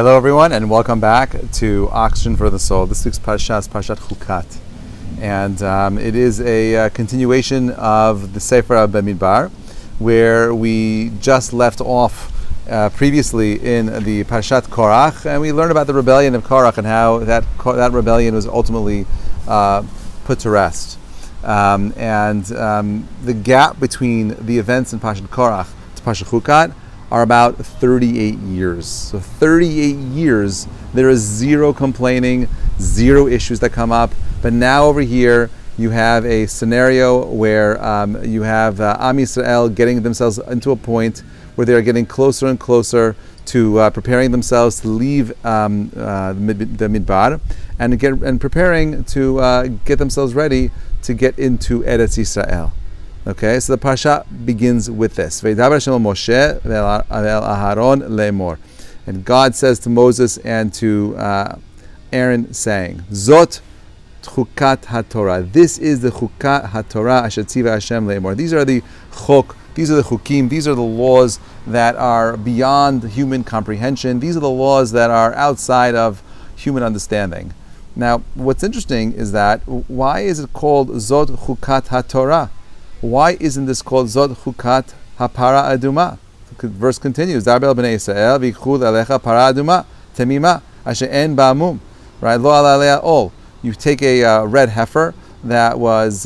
Hello everyone, and welcome back to Oxygen for the Soul. This week's Parashat is Parashat Hukkat, and it is a continuation of the Sefer Bamidbar, where we just left off previously in the Parashat Korach, and we learned about the rebellion of Korach and how that rebellion was ultimately put to rest. The gap between the events in Parashat Korach to Parashat Hukkat are about 38 years. So 38 years, there is zero complaining, zero issues that come up. But now over here, you have a scenario where you have Am Yisrael getting themselves into a point where they're getting closer and closer to preparing themselves to leave the Midbar and preparing to get themselves ready to get into Eretz Yisrael. Okay, so the parasha begins with this. And God says to Moses and to Aaron, saying, Zot Hukkat HaTorah. This is the Hukkat HaTorah Asher Tziva Hashem Le'emor. These are the chok, these are the chukim, these are the laws that are beyond human comprehension. These are the laws that are outside of human understanding. Now, what's interesting is that why is it called Zot Hukkat HaTorah? Why isn't this called Zot Hukkat HaPara Aduma? The verse continues, Darbel b'nei Yisrael v'yichud alecha para aduma temima asher en ba'amum. Right, lo ala alea ol. You take a red heifer that was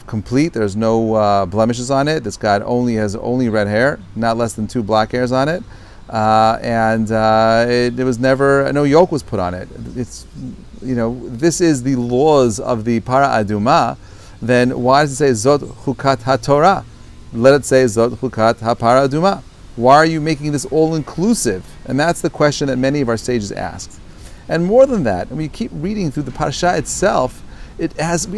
complete. There's no blemishes on it. This guy has only red hair, not less than 2 black hairs on it, and it was never, no yoke was put on it. It's, this is the laws of the para aduma. Then why does it say Zot Hukkat HaTorah? Let it say Zot Hukkat HaPara Aduma. Why are you making this all-inclusive? And that's the question that many of our sages asked. And more than that, when you keep reading through the parasha itself, we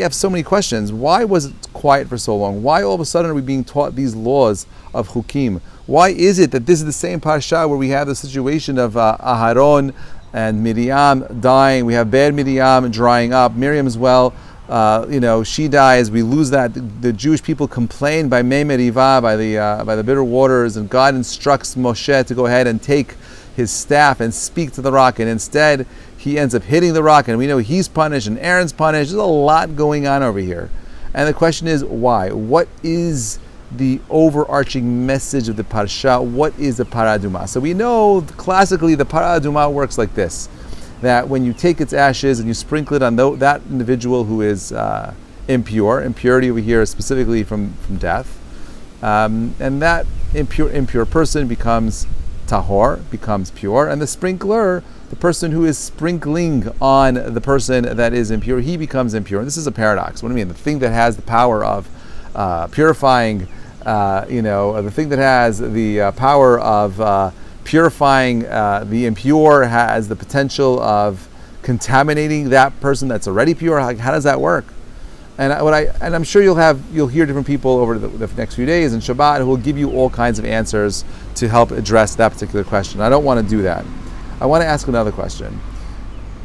have so many questions. Why was it quiet for so long? Why all of a sudden are we being taught these laws of Hukim? Why is it that this is the same parasha where we have the situation of Aharon and Miriam dying? We have bad Miriam drying up, Miriam as well. She dies. We lose that. The Jewish people complain by Maima Rival, by the bitter waters, and God instructs Moshe to go ahead and take his staff and speak to the rock, and instead he ends up hitting the rock, and we know he's punished and Aaron's punished. There's a lot going on over here, and the question is why? What is the overarching message of the parasha? What is the para aduma? So we know classically the para aduma works like this: that when you take its ashes and you sprinkle it on that individual who is impure, impurity over here is specifically from death, and that impure person becomes tahor, becomes pure, and the sprinkler, the person who is sprinkling on the person that is impure, he becomes impure. And this is a paradox. What do I mean? The thing that has the power of purifying, the thing that has the power of purifying the impure has the potential of contaminating that person that's already pure. How does that work? And I'm sure you'll hear different people over the next few days in Shabbat who will give you all kinds of answers to help address that particular question. I don't want to do that. I want to ask another question.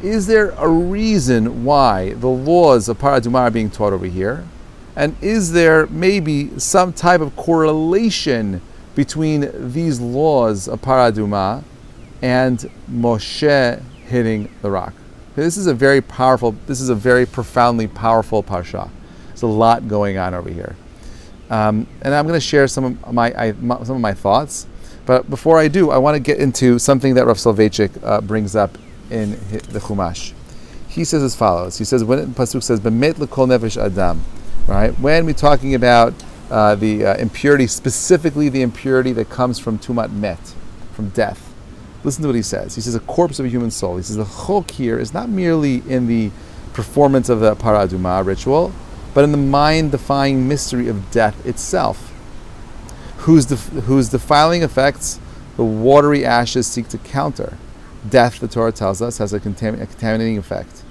Is there a reason why the laws of Para Aduma are being taught over here? And is there maybe some type of correlation between these laws of Para Aduma and Moshe hitting the rock? This is a very profoundly powerful parsha. There's a lot going on over here, and I'm going to share some of my thoughts. But before I do, I want to get into something that Rav Soloveitchik brings up in the Chumash. He says as follows. He says, when the pasuk says "Bemet lekol nefesh adam," right? When we're talking about the impurity, specifically the impurity that comes from tumat met, from death. Listen to what he says. He says a corpse of a human soul. He says the chok here is not merely in the performance of the Para Aduma ritual, but in the mind-defying mystery of death itself, whose defiling effects the watery ashes seek to counter. Death, the Torah tells us, has a contaminating effect.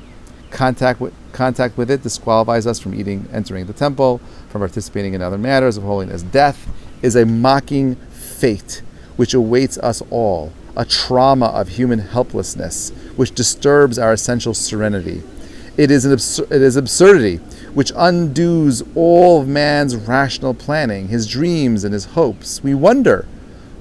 Contact with it disqualifies us from entering the temple, from participating in other matters of holiness. Death is a mocking fate which awaits us all, a trauma of human helplessness which disturbs our essential serenity. It is absurdity which undoes all of man's rational planning, his dreams and his hopes. We wonder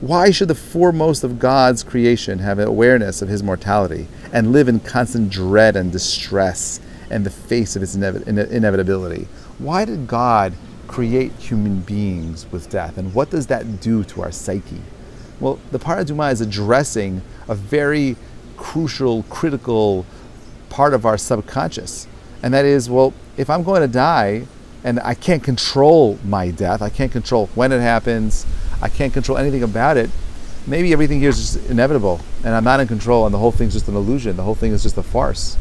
Why should the foremost of God's creation have an awareness of his mortality and live in constant dread and distress in the face of its inevitability? Why did God create human beings with death? And what does that do to our psyche? Well, the Paraduma is addressing a very crucial, critical part of our subconscious. And that is, well, if I'm going to die and I can't control my death, I can't control when it happens, I can't control anything about it, maybe everything here is just inevitable and I'm not in control and the whole thing's just an illusion, the whole thing is just a farce,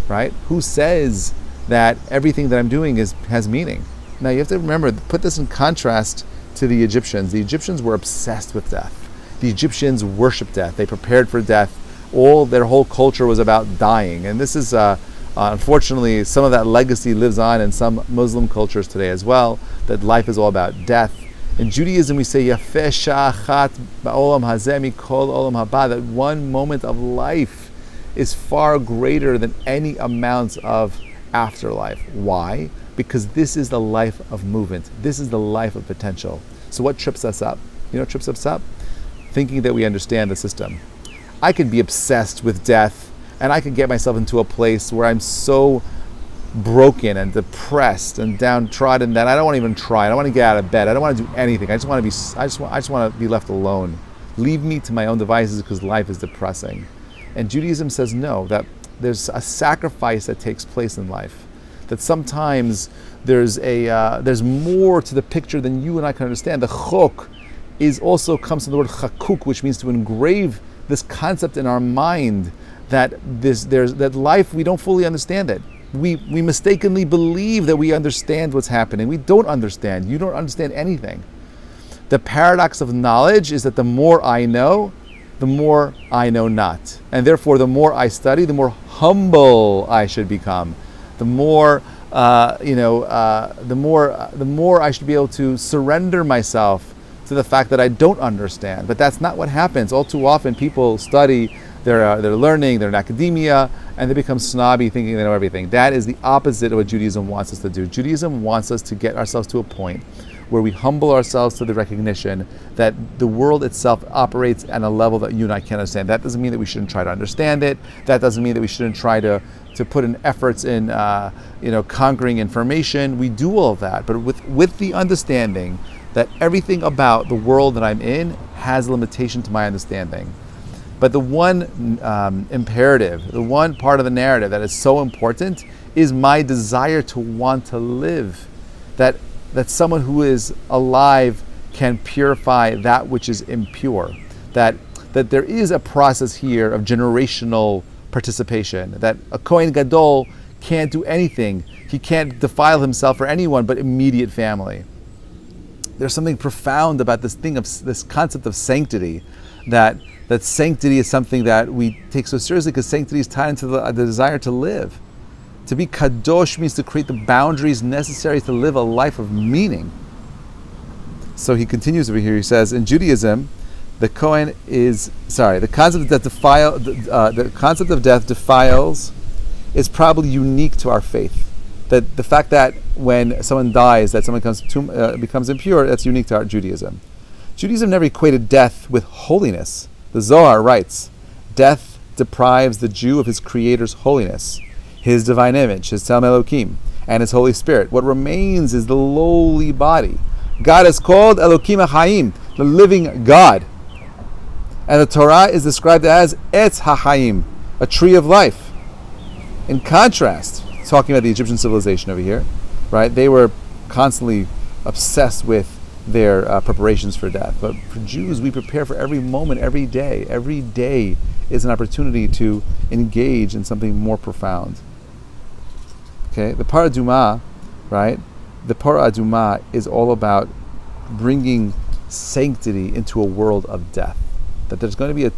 right? Who says that everything that I'm doing has meaning? Now you have to remember, put this in contrast to the Egyptians. The Egyptians were obsessed with death. The Egyptians worshiped death. They prepared for death. Their whole culture was about dying. And this is, unfortunately, some of that legacy lives on in some Muslim cultures today as well, that life is all about death. In Judaism, we say, Yafeh sha'achat ba'olam hazeh mikol olam haba, that one moment of life is far greater than any amount of afterlife. Why? Because this is the life of movement. This is the life of potential. So what trips us up? You know what trips us up? Thinking that we understand the system. I could be obsessed with death, and I could get myself into a place where I'm so broken and depressed and downtrodden that I don't want to even try. I don't want to get out of bed. I don't want to do anything. I just want to be left alone. Leave me to my own devices because life is depressing. And Judaism says no, that there's a sacrifice that takes place in life. That sometimes there's more to the picture than you and I can understand. The chok comes from the word chakuk, which means to engrave this concept in our mind that that life, we don't fully understand it. We mistakenly believe that we understand what's happening. We don't understand. You don't understand anything. The paradox of knowledge is that the more I know, the more I know not. And therefore, the more I study, the more humble I should become. The more, the more I should be able to surrender myself to the fact that I don't understand. But that's not what happens. All too often, people study, they're learning, they're in academia, and they become snobby, thinking they know everything. That is the opposite of what Judaism wants us to do. Judaism wants us to get ourselves to a point where we humble ourselves to the recognition that the world itself operates at a level that you and I can't understand. That doesn't mean that we shouldn't try to understand it. That doesn't mean that we shouldn't try to put in efforts in conquering information. We do all of that, but with the understanding that everything about the world that I'm in has a limitation to my understanding. But the one imperative, the one part of the narrative that is so important is my desire to want to live. That someone who is alive can purify that which is impure. That there is a process here of generational participation. That a Kohen Gadol can't do anything. He can't defile himself or anyone but immediate family. There's something profound about this concept of sanctity, that sanctity is something that we take so seriously because sanctity is tied into the desire to live. To be kadosh means to create the boundaries necessary to live a life of meaning. So he continues over here. He says, in Judaism, the concept of death defiles is probably unique to our faith. That the fact that when someone dies, that someone becomes impure, that's unique to our Judaism. Judaism never equated death with holiness. The Zohar writes, death deprives the Jew of his Creator's holiness, his divine image, his Tzelem Elokim, and his Holy Spirit. What remains is the lowly body. God is called Elokim HaChaim, the living God. And the Torah is described as Etz HaChaim, a tree of life. In contrast, talking about the Egyptian civilization over here, right? They were constantly obsessed with their preparations for death. But for Jews, we prepare for every moment, every day. Every day is an opportunity to engage in something more profound. Okay, the Paraduma, right? The Paraduma is all about bringing sanctity into a world of death. That there's going to be a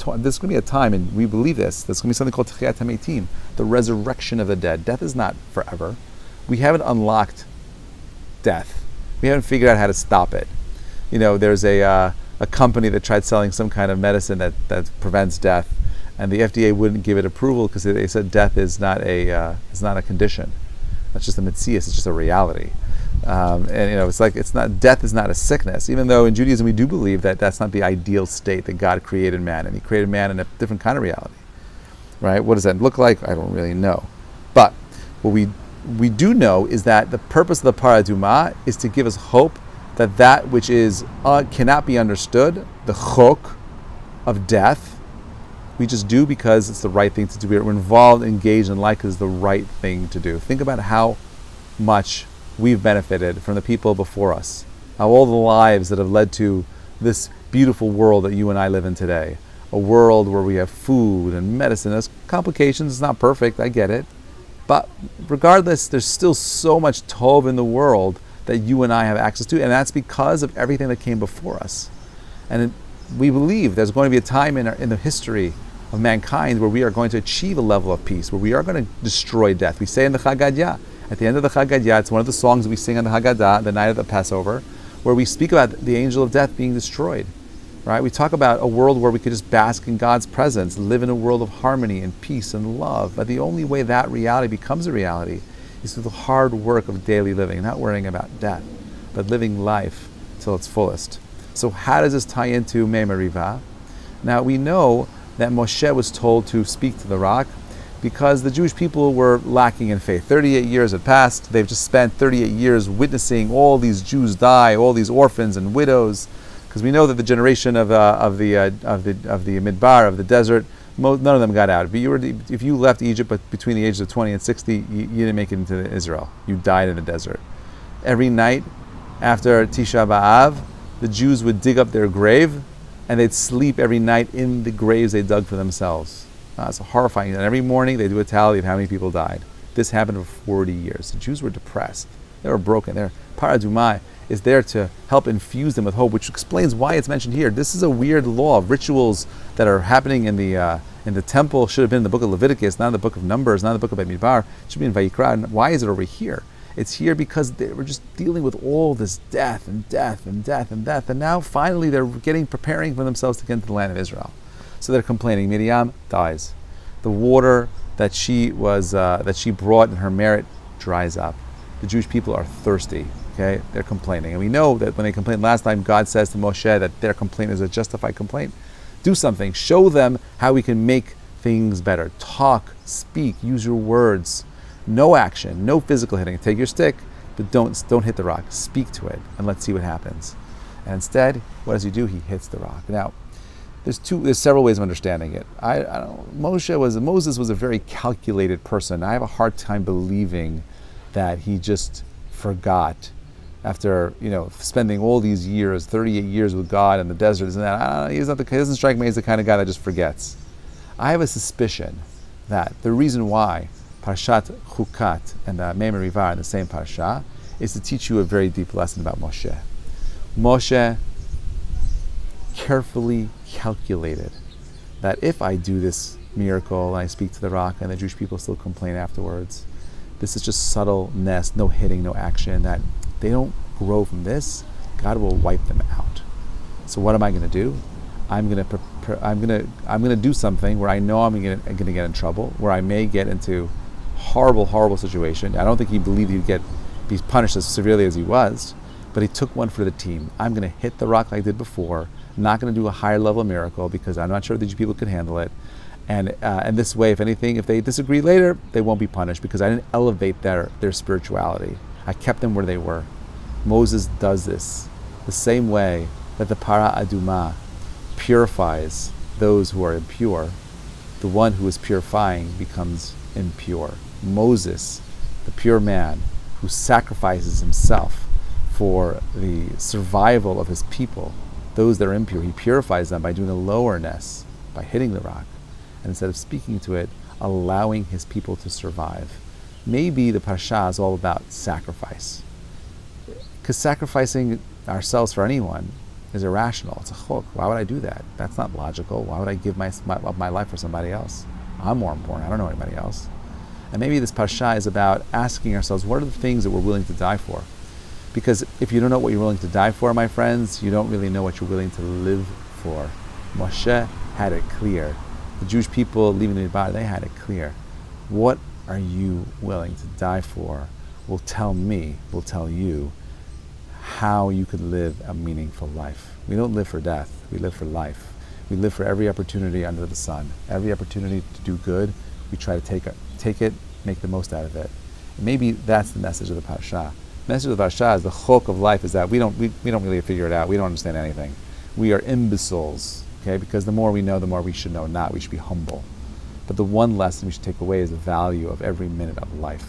time, and we believe this. There's going to be something called Tchiyat HaMeitim, the resurrection of the dead. Death is not forever. We haven't unlocked death. We haven't figured out how to stop it. There's a company that tried selling some kind of medicine that prevents death, and the FDA wouldn't give it approval because they said death is not a condition. That's just a mitzias. It's just a reality. And it's like death is not a sickness, even though in Judaism we do believe that that's not the ideal state that God created man, and He created man in a different kind of reality, right? What does that look like? I don't really know, but what we do know is that the purpose of the paraduma is to give us hope that which is cannot be understood, the chok of death, we just do because it's the right thing to do. We're involved, engaged, and like is the right thing to do. Think about how much we've benefited from the people before us, how all the lives that have led to this beautiful world that you and I live in today, a world where we have food and medicine. There's complications, it's not perfect, I get it, but regardless, there's still so much tov in the world that you and I have access to, and that's because of everything that came before us. And we believe there's going to be a time in the history of mankind where we are going to achieve a level of peace, where we are going to destroy death. We say in the Haggadah, at the end of the Haggadah, it's one of the songs that we sing on the Haggadah, the night of the Passover, where we speak about the angel of death being destroyed. Right? We talk about a world where we could just bask in God's presence, live in a world of harmony and peace and love. But the only way that reality becomes a reality is through the hard work of daily living, not worrying about death, but living life till its fullest. So how does this tie into Maima Rival? Now we know that Moshe was told to speak to the rock because the Jewish people were lacking in faith. 38 years had passed. They've just spent 38 years witnessing all these Jews die, all these orphans and widows. Because we know that the generation of the Midbar, of the desert, none of them got out. But if you left Egypt but between the ages of 20 and 60, you didn't make it into Israel. You died in the desert. Every night after Tisha B'Av, the Jews would dig up their grave and they'd sleep every night in the graves they dug for themselves. It's horrifying. And every morning they do a tally of how many people died. This happened for 40 years. The Jews were depressed. They were broken. Their paradumai is there to help infuse them with hope, which explains why it's mentioned here. This is a weird law of rituals that are happening in the temple. Should have been in the book of Leviticus, not in the book of Numbers, not in the book of Bamidbar. It should be in Vayikra. And why is it over here? It's here because they were just dealing with all this death and death and death and death, and now finally they're preparing for themselves to get into the land of Israel. So they're complaining. Miriam dies. The water that she brought in her merit dries up. The Jewish people are thirsty. Okay, they're complaining, and we know that when they complained last time, God says to Moshe that their complaint is a justified complaint. Do something. Show them how we can make things better. Talk, speak, use your words. No action, no physical hitting. Take your stick, but don't hit the rock. Speak to it, and let's see what happens. And instead, what does he do? He hits the rock. Now, there's several ways of understanding it. Moses was a very calculated person. I have a hard time believing that he just forgot after spending all these years, 38 years with God in the desert, and that. He doesn't strike me as the kind of guy that just forgets. I have a suspicion that the reason why Parashat Hukkat and Maima Rival are in the same parasha is to teach you a very deep lesson about Moshe. Moshe carefully calculated that if I do this miracle and I speak to the rock and the Jewish people still complain afterwards, this is just subtleness, no hitting, no action, that they don't grow from this, God will wipe them out. So what am I going to do? I'm going to do something where I know I'm going to get in trouble, where I may get into horrible situation. I don't think he believed he'd be punished as severely as he was, but he took one for the team. I'm going to hit the rock like I did before. I'm not going to do a higher level miracle because I'm not sure the people could handle it. And this way, if anything, if they disagree later, they won't be punished because I didn't elevate their spirituality. I kept them where they were. Moses does this the same way that the para aduma purifies those who are impure. The one who is purifying becomes impure. Moses, the pure man who sacrifices himself for the survival of his people, those that are impure, he purifies them by doing a lowerness, by hitting the rock, and instead of speaking to it, allowing his people to survive. Maybe the parasha is all about sacrifice, because sacrificing ourselves for anyone is irrational. It's a chok. Why would I do that? That's not logical. Why would I give my life for somebody else? I'm more important. I don't know anybody else. And maybe this parasha is about asking ourselves, what are the things that we're willing to die for? Because if you don't know what you're willing to die for, my friends, you don't really know what you're willing to live for. Moshe had it clear. The Jewish people leaving the Midbar, they had it clear. What are you willing to die for? will tell you how you could live a meaningful life. We don't live for death, we live for life. We live for every opportunity under the sun. Every opportunity to do good, we try to take it, make the most out of it. And maybe that's the message of the Parasha. The message of the Parasha is the chok of life is that we don't really figure it out. We don't understand anything. We are imbeciles, okay? Because the more we know, the more we should know not. We should be humble. But the one lesson we should take away is the value of every minute of life.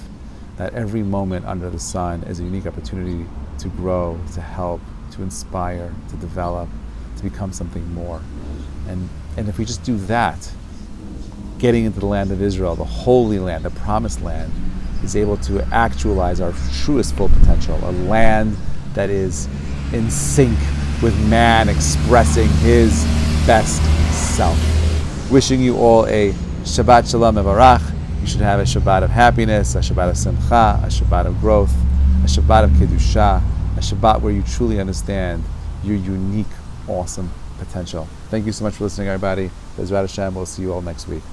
That every moment under the sun is a unique opportunity to grow, to help, to inspire, to develop, to become something more. And if we just do that, getting into the land of Israel, the Holy Land, the Promised Land, is able to actualize our truest full potential, a land that is in sync with man expressing his best self. Wishing you all a Shabbat Shalom Mevarach. You should have a Shabbat of happiness, a Shabbat of Simcha, a Shabbat of growth, a Shabbat of Kedusha, a Shabbat where you truly understand your unique, awesome potential. Thank you so much for listening, everybody. Bezrat Hashem, we'll see you all next week.